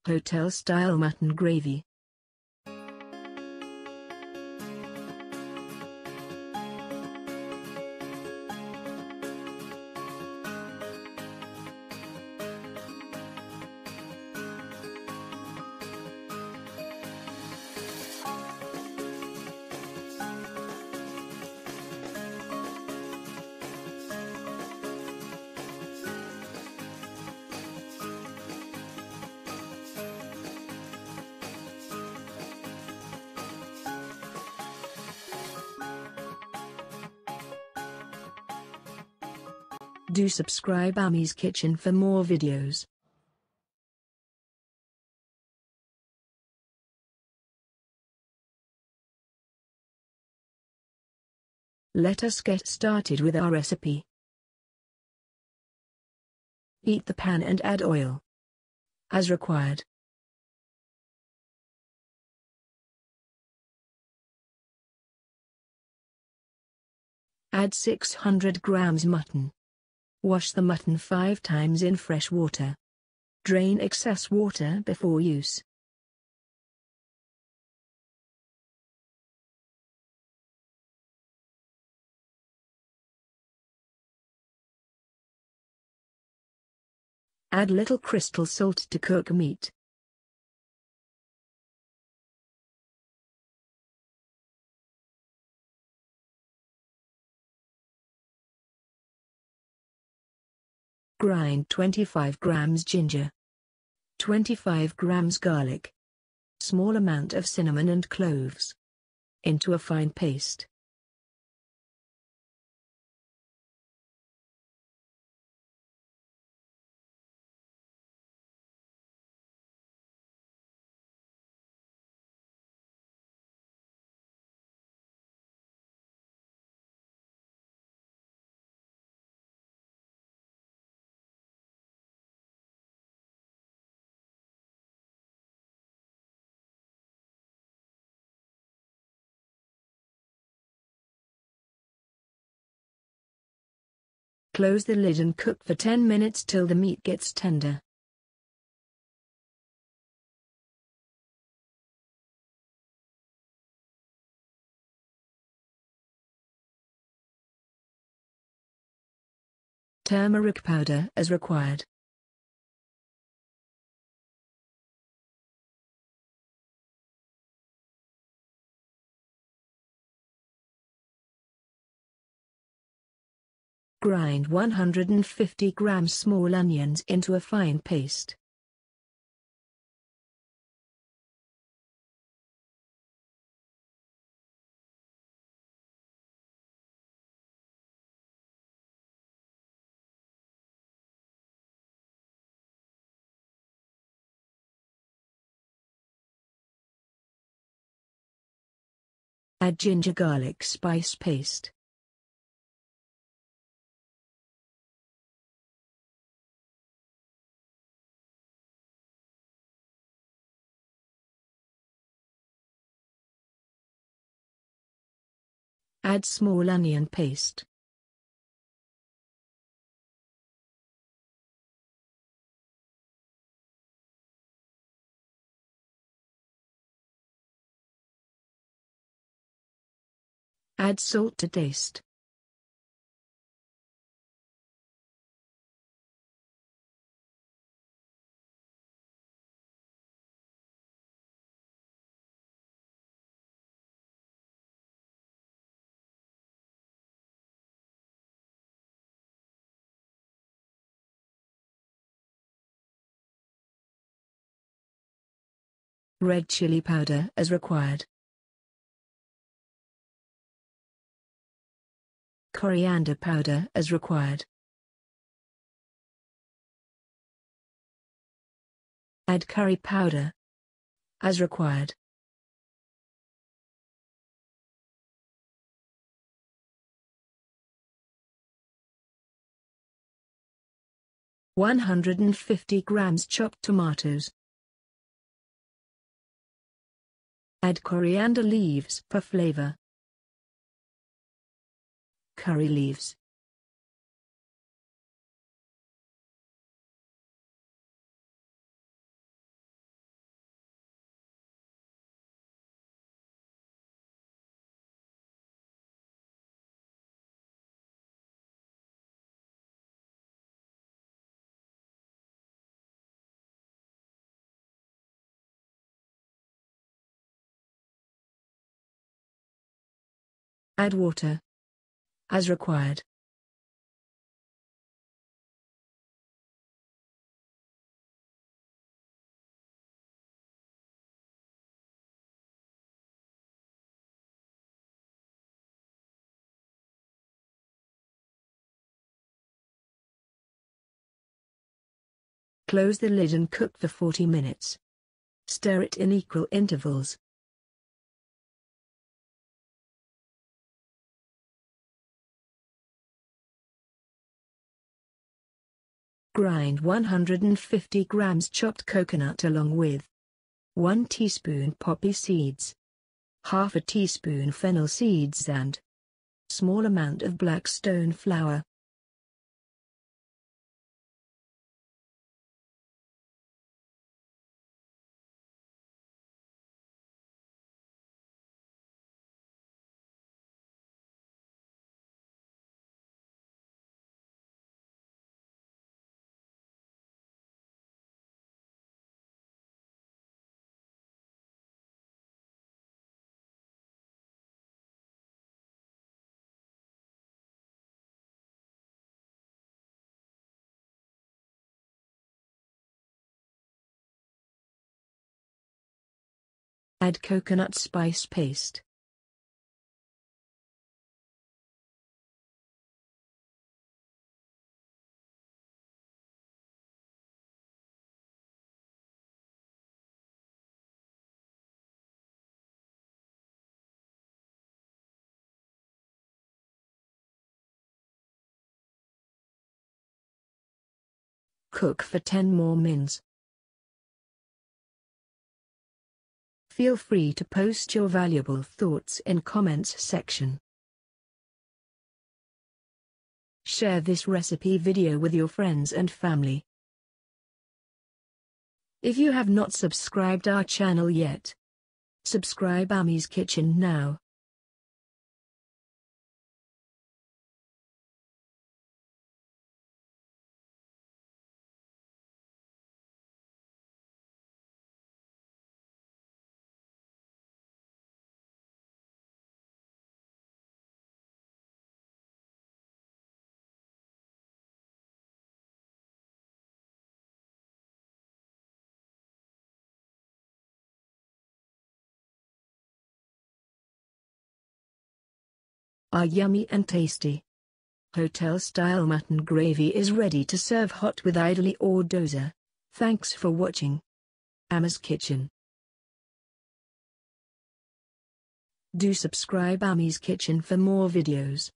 Hotel-style mutton gravy. Do subscribe Ammis Kitchen for more videos. Let us get started with our recipe. Heat the pan and add oil as required. Add 600 grams mutton. Wash the mutton 5 times in fresh water. Drain excess water before use. Add little crystal salt to cook meat. Grind 25 grams ginger, 25 grams garlic, small amount of cinnamon and cloves into a fine paste. Close the lid and cook for 10 minutes till the meat gets tender. Turmeric powder as required. Grind 150 grams small onions into a fine paste. Add ginger garlic spice paste. Add small onion paste. Add salt to taste. Red chili powder as required. Coriander powder as required. Add curry powder as required. (150 grams chopped tomatoes). Add coriander leaves for flavor. Curry leaves. Add water as required. Close the lid and cook for 40 minutes. Stir it in equal intervals. Grind 150 grams chopped coconut along with 1 teaspoon poppy seeds, half a teaspoon fennel seeds and small amount of black stone flour. Add coconut spice paste. Cook for 10 more minutes. Feel free to post your valuable thoughts in comments section. Share this recipe video with your friends and family. If you have not subscribed our channel yet, subscribe Ammis Kitchen now. Our yummy and tasty hotel-style mutton gravy is ready to serve hot with idli or dosa. Thanks for watching Ammis Kitchen. Do subscribe Ammis Kitchen for more videos.